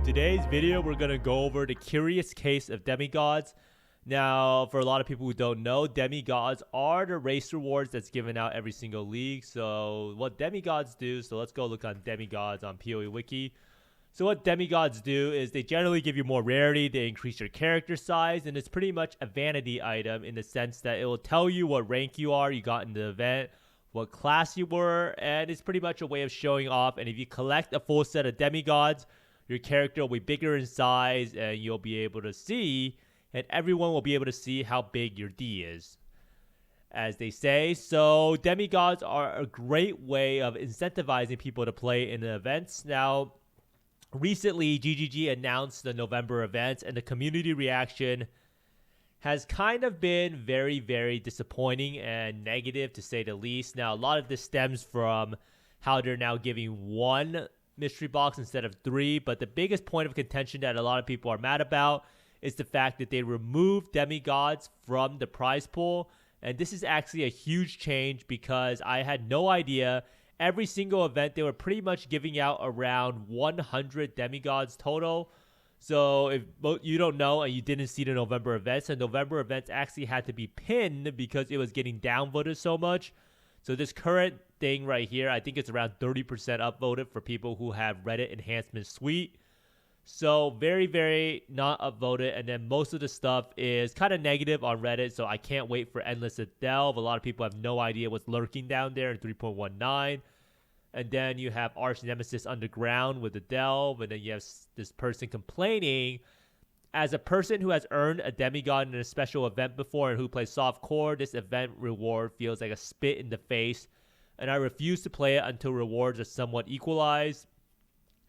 today's video, we're going to go over the curious case of demigods. Now, for a lot of people who don't know, demigods are the race rewards that's given out every single league. So what demigods do, so let's go look on demigods on PoE Wiki. So what demigods do is they generally give you more rarity, they increase your character size, and it's pretty much a vanity item in the sense that it will tell you what rank you got in the event, what class you were, and it's pretty much a way of showing off. And if you collect a full set of demigods, your character will be bigger in size, and you'll be able to see, and everyone will be able to see how big your D is, as they say. So demigods are a great way of incentivizing people to play in the events. Now, recently, GGG announced the November events, and the community reaction has kind of been very, very disappointing and negative, to say the least. Now, a lot of this stems from how they're now giving one mystery box instead of 3, but the biggest point of contention that a lot of people are mad about is the fact that they removed demigods from the prize pool. And this is actually a huge change because I had no idea. Every single event, they were pretty much giving out around 100 demigods total. So if you don't know and you didn't see the November events, the November events actually had to be pinned because it was getting downvoted so much. So this current thing right here, I think it's around 30% upvoted for people who have Reddit Enhancement Suite. So very, very not upvoted. And then most of the stuff is kind of negative on Reddit. So I can't wait for Endless to Delve. A lot of people have no idea what's lurking down there in 3.19. And then you have Arch Nemesis Underground with the Delve. And then you have this person complaining, as a person who has earned a demigod in a special event before and who plays softcore, this event reward feels like a spit in the face. And I refuse to play it until rewards are somewhat equalized.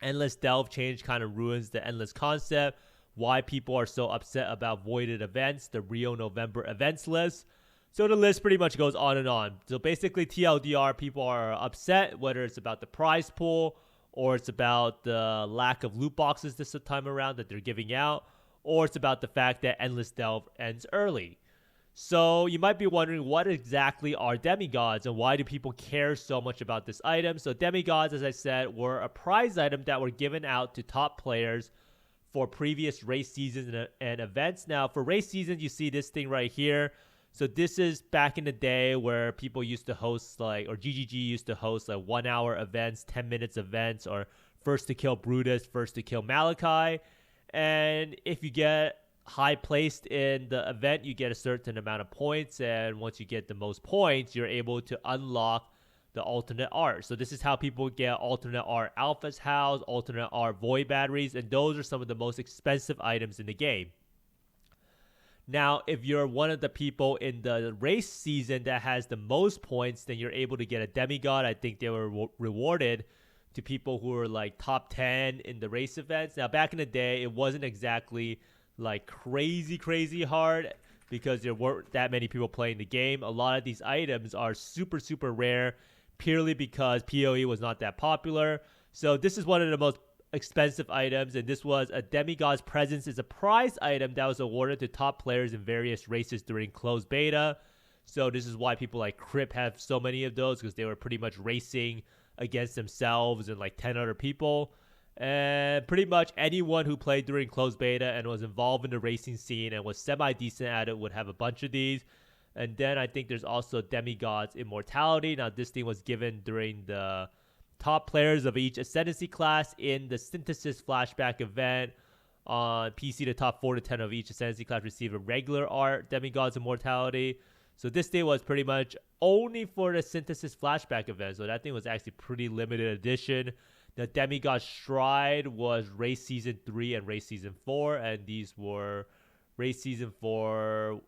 Endless Delve change kind of ruins the Endless concept. Why people are so upset about voided events, the Rio November events list. So the list pretty much goes on and on. So basically TLDR, people are upset, whether it's about the prize pool or it's about the lack of loot boxes this time around that they're giving out, or it's about the fact that Endless Delve ends early. So you might be wondering, what exactly are demigods and why do people care so much about this item? So demigods, as I said, were a prize item that were given out to top players for previous race seasons and events. Now, for race seasons, you see this thing right here. So this is back in the day where people used to host or GGG used to host 1 hour events, 10 minutes events, or first to kill Brutus, first to kill Malachi. And if you get high placed in the event, you get a certain amount of points, and once you get the most points, you're able to unlock the alternate art. So this is how people get alternate art Alpha's House, alternate art Void Batteries, and those are some of the most expensive items in the game. Now, if you're one of the people in the race season that has the most points, then you're able to get a demigod. I think they were rewarded to people who were like top 10 in the race events. Now, back in the day, it wasn't exactly like crazy hard because there weren't that many people playing the game. A lot of these items are super rare purely because PoE was not that popular. So this is one of the most expensive items, and this was a demigod's presence is a prize item that was awarded to top players in various races during closed beta. So this is why people like Crip have so many of those, because they were pretty much racing against themselves and like 10 other people. And pretty much anyone who played during closed beta and was involved in the racing scene and was semi-decent at it would have a bunch of these. And then I think there's also Demigod's Immortality. Now, this thing was given during the top players of each Ascendancy class in the Synthesis Flashback event. On PC, the top 4 to 10 of each Ascendancy class receive a regular art Demigod's Immortality. So this thing was pretty much only for the Synthesis Flashback event. So that thing was actually pretty limited edition. The Demigod Stride was Race Season 3 and Race Season 4. And these were Race Season 4.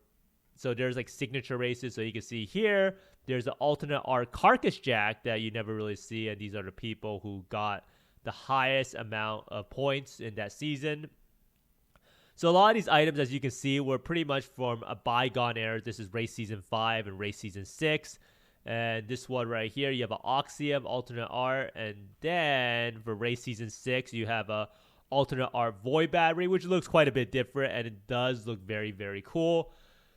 So there's like signature races. So you can see here, there's an alternate art Carcass Jack that you never really see. And these are the people who got the highest amount of points in that season. So a lot of these items, as you can see, were pretty much from a bygone era. This is Race Season 5 and Race Season 6. And this one right here, you have an Oxium alternate art. And then for Race Season 6, you have a alternate art Void Battery, which looks quite a bit different. And it does look very, very cool.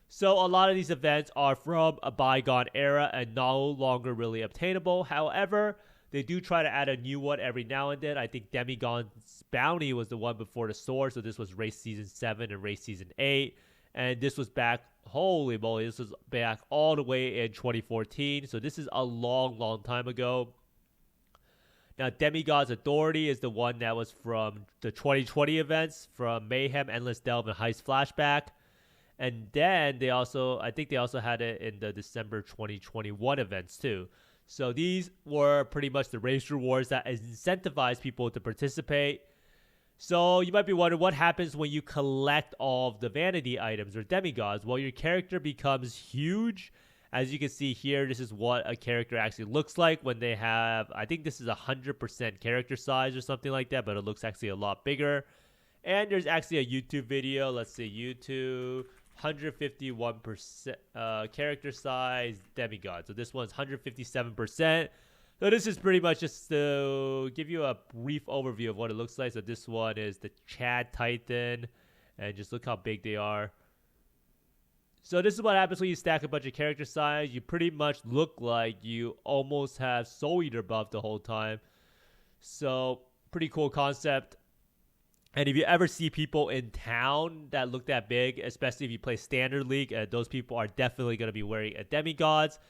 So a lot of these events are from a bygone era and no longer really obtainable. However, They do try to add a new one every now and then. I think Demigod's Bounty was the one before the sword. So this was race season 7 and race season 8. And this was back, holy moly, this was back all the way in 2014. So this is a long, long time ago. Now, Demigod's Authority is the one that was from the 2020 events, from Mayhem, Endless Delve, and Heist Flashback. And then I think they also had it in the December 2021 events too. So these were pretty much the race rewards that incentivize people to participate. So you might be wondering what happens when you collect all of the vanity items or demigods. Well, your character becomes huge. As you can see here, this is what a character actually looks like when they have, I think this is 100% character size or something like that, but it looks actually a lot bigger. And there's actually a YouTube video. Let's see, YouTube, 151% character size demigod. So this one's 157%. So this is pretty much just to give you a brief overview of what it looks like. So this one is the Chad Titan, and just look how big they are. So this is what happens when you stack a bunch of character size. You pretty much look like you almost have Soul Eater buff the whole time. So pretty cool concept. And if you ever see people in town that look that big, especially if you play Standard League, those people are definitely going to be wearing a Demigods.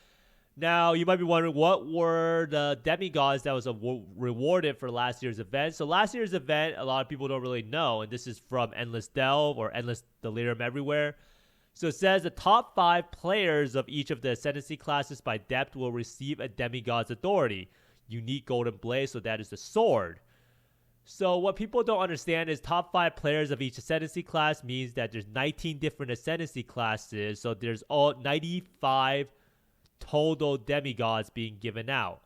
Now, you might be wondering, what were the Demigods that was rewarded for last year's event? So last year's event, a lot of people don't really know, and this is from Endless Delve or Endless Delirium Everywhere. So it says the top 5 players of each of the Ascendancy classes by depth will receive a Demigod's Authority. Unique Golden Blade, so that is the sword. So what people don't understand is top 5 players of each Ascendancy class means that there's 19 different Ascendancy classes. So there's all 95 total demigods being given out.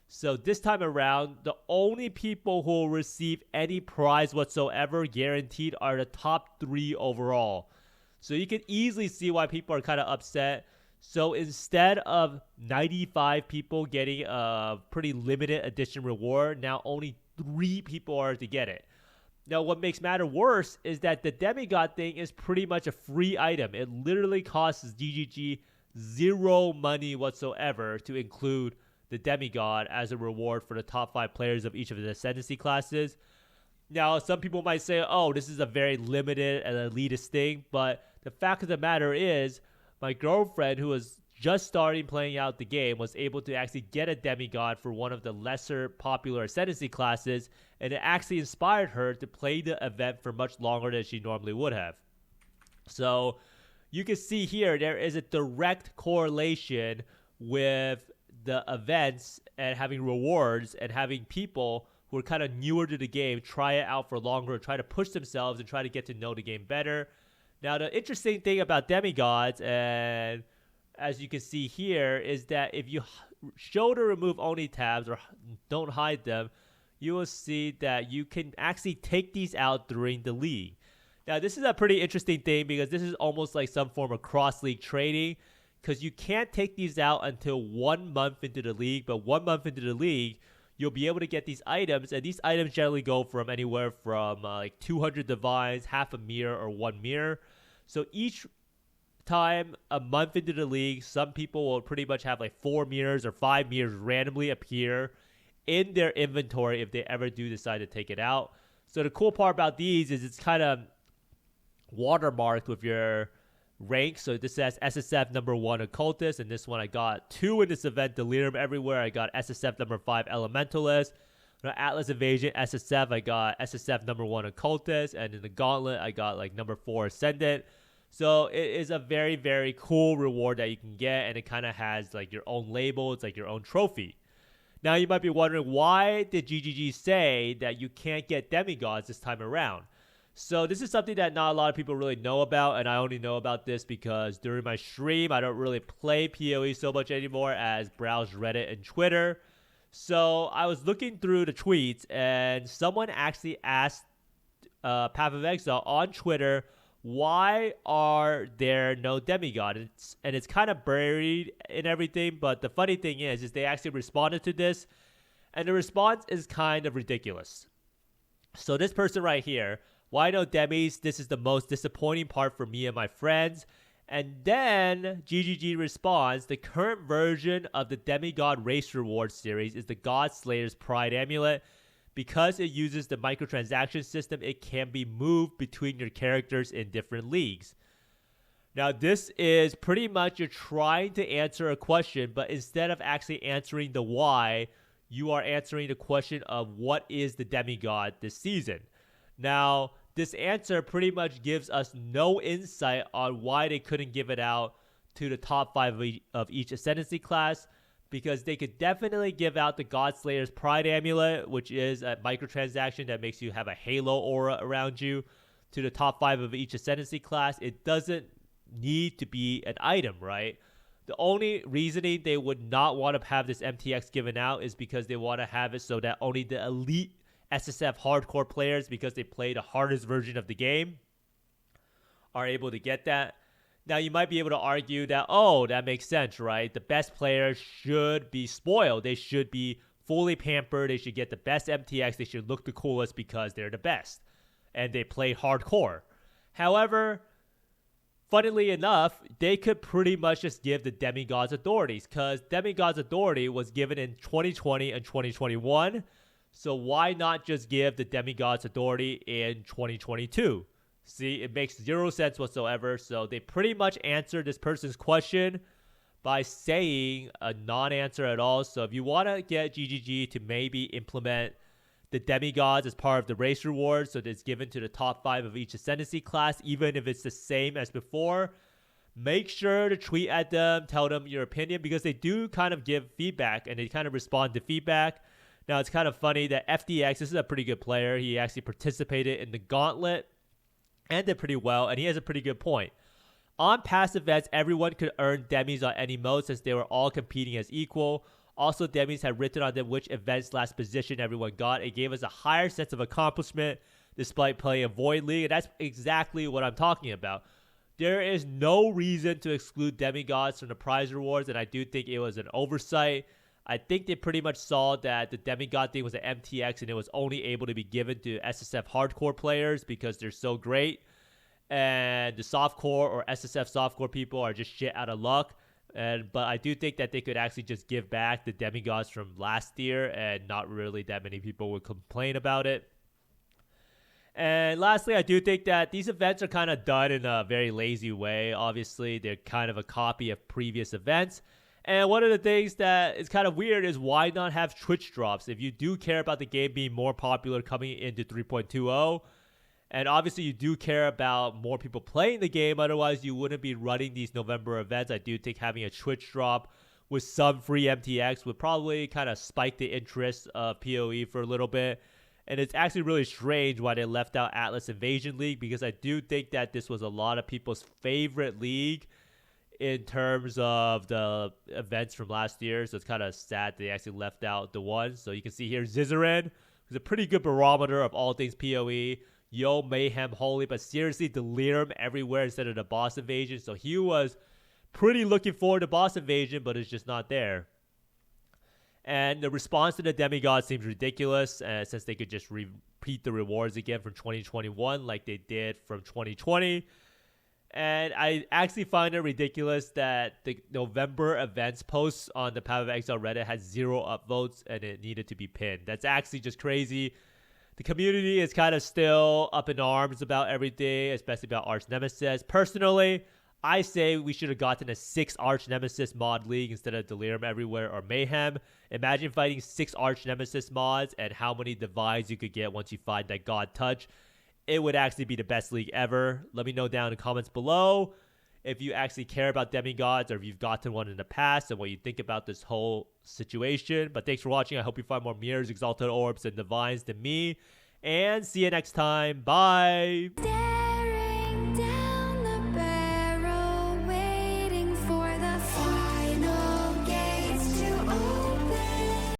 So this time around, the only people who will receive any prize whatsoever guaranteed are the top 3 overall. So you can easily see why people are kind of upset. So instead of 95 people getting a pretty limited edition reward, now only 3 people are to get it. Now, what makes matter worse is that the demigod thing is pretty much a free item. It literally costs GGG 0 money whatsoever to include the demigod as a reward for the top 5 players of each of the Ascendancy classes. Now, some people might say, oh, this is a very limited and elitist thing, but the fact of the matter is, my girlfriend, who was just starting playing out the game, was able to actually get a demigod for one of the lesser popular Ascendancy classes, and it actually inspired her to play the event for much longer than she normally would have. So you can see here, there is a direct correlation with the events and having rewards and having people who are kind of newer to the game try it out for longer, try to push themselves and try to get to know the game better. Now, the interesting thing about demigods, and as you can see here, is that if you show to remove only tabs or don't hide them, you will see that you can actually take these out during the league. Now, this is a pretty interesting thing because this is almost like some form of cross-league trading, because you can't take these out until 1 month into the league, but 1 month into the league, you'll be able to get these items, and these items generally go from anywhere from like 200 divines, half a mirror, or 1 mirror. So each time a month into the league, some people will pretty much have like 4 mirrors or 5 mirrors randomly appear in their inventory if they ever do decide to take it out. So the cool part about these is it's kind of watermarked with your rank. So this says SSF number 1 Occultist, and this one I got 2 in this event, Delirium Everywhere. I got SSF number 5 Elementalist. Atlas Invasion SSF, I got SSF number 1 Occultist, and in the Gauntlet I got like number 4 Ascendant. So it is a very, very cool reward that you can get, and it kind of has like your own label. It's like your own trophy. Now you might be wondering, why did GGG say that you can't get demigods this time around? So this is something that not a lot of people really know about, and I only know about this because during my stream, I don't really play PoE so much anymore as browse Reddit and Twitter. So I was looking through the tweets, and someone actually asked Path of Exile on Twitter, why are there no demigod? And it's kind of buried in everything, but the funny thing is they actually responded to this, and the response is kind of ridiculous. So this person right here, why no demis? This is the most disappointing part for me and my friends. And then GGG responds, the current version of the Demigod Race Reward series is the God Slayer's Pride Amulet. Because it uses the microtransaction system, it can be moved between your characters in different leagues. Now, this is pretty much you're trying to answer a question, but instead of actually answering the why, you are answering the question of what is the Demigod this season. Now, this answer pretty much gives us no insight on why they couldn't give it out to the top 5 of each Ascendancy class, because they could definitely give out the Godslayer's Pride Amulet, which is a microtransaction that makes you have a halo aura around you, to the top 5 of each Ascendancy class. It doesn't need to be an item, right? The only reasoning they would not want to have this MTX given out is because they want to have it so that only the elite SSF hardcore players, because they play the hardest version of the game, are able to get that. Now, you might be able to argue that, oh, that makes sense, right? The best players should be spoiled. They should be fully pampered. They should get the best MTX. They should look the coolest because they're the best. And they play hardcore. However, funnily enough, they could pretty much just give the Demigods authorities, because Demigods authority was given in 2020 and 2021. So why not just give the Demigods authority in 2022? See, it makes zero sense whatsoever. So they pretty much answered this person's question by saying a non-answer at all. So if you want to get GGG to maybe implement the Demigods as part of the race reward, so that it's given to the top 5 of each Ascendancy class, even if it's the same as before, make sure to tweet at them, tell them your opinion, because they do kind of give feedback and they kind of respond to feedback. Now, it's kind of funny that FDX, this is a pretty good player. He actually participated in the Gauntlet and did pretty well, and he has a pretty good point. On past events, everyone could earn demis on any mode since they were all competing as equal. Also, demis had written on them which event's last position everyone got. It gave us a higher sense of accomplishment despite playing a Void League, and that's exactly what I'm talking about. There is no reason to exclude Demigods from the prize rewards, and I do think it was an oversight. I think they pretty much saw that the Demigod thing was an MTX and it was only able to be given to SSF hardcore players because they're so great. And the softcore or SSF softcore people are just shit out of luck. But I do think that they could actually just give back the Demigods from last year and not really that many people would complain about it. And lastly, I do think that these events are kind of done in a very lazy way. Obviously, they're kind of a copy of previous events. And one of the things that is kind of weird is why not have Twitch drops? If you do care about the game being more popular coming into 3.20, and obviously you do care about more people playing the game, otherwise you wouldn't be running these November events. I do think having a Twitch drop with some free MTX would probably kind of spike the interest of PoE for a little bit. And it's actually really strange why they left out Atlas Invasion League, because I do think that this was a lot of people's favorite league in terms of the events from last year. So it's kind of sad they actually left out the one. So you can see here Zizaran, who's a pretty good barometer of all things PoE. Yo, Mayhem, Holy, but seriously, Delirium everywhere instead of the boss invasion. So he was pretty looking forward to boss invasion, but it's just not there. And the response to the Demigod seems ridiculous, since they could just repeat the rewards again from 2021 like they did from 2020. And I actually find it ridiculous that the November events posts on the Path of Exile Reddit had 0 upvotes and it needed to be pinned. That's actually just crazy. The community is kind of still up in arms about everything, especially about Arch Nemesis. Personally, I say we should have gotten a 6 Arch Nemesis mod league instead of Delirium Everywhere or Mayhem. Imagine fighting 6 Arch Nemesis mods and how many divides you could get once you find that God Touch. It would actually be the best league ever. Let me know down in the comments below if you actually care about Demigods or if you've gotten one in the past and what you think about this whole situation. But thanks for watching. I hope you find more mirrors, exalted orbs, and divines than me. And see you next time. Bye.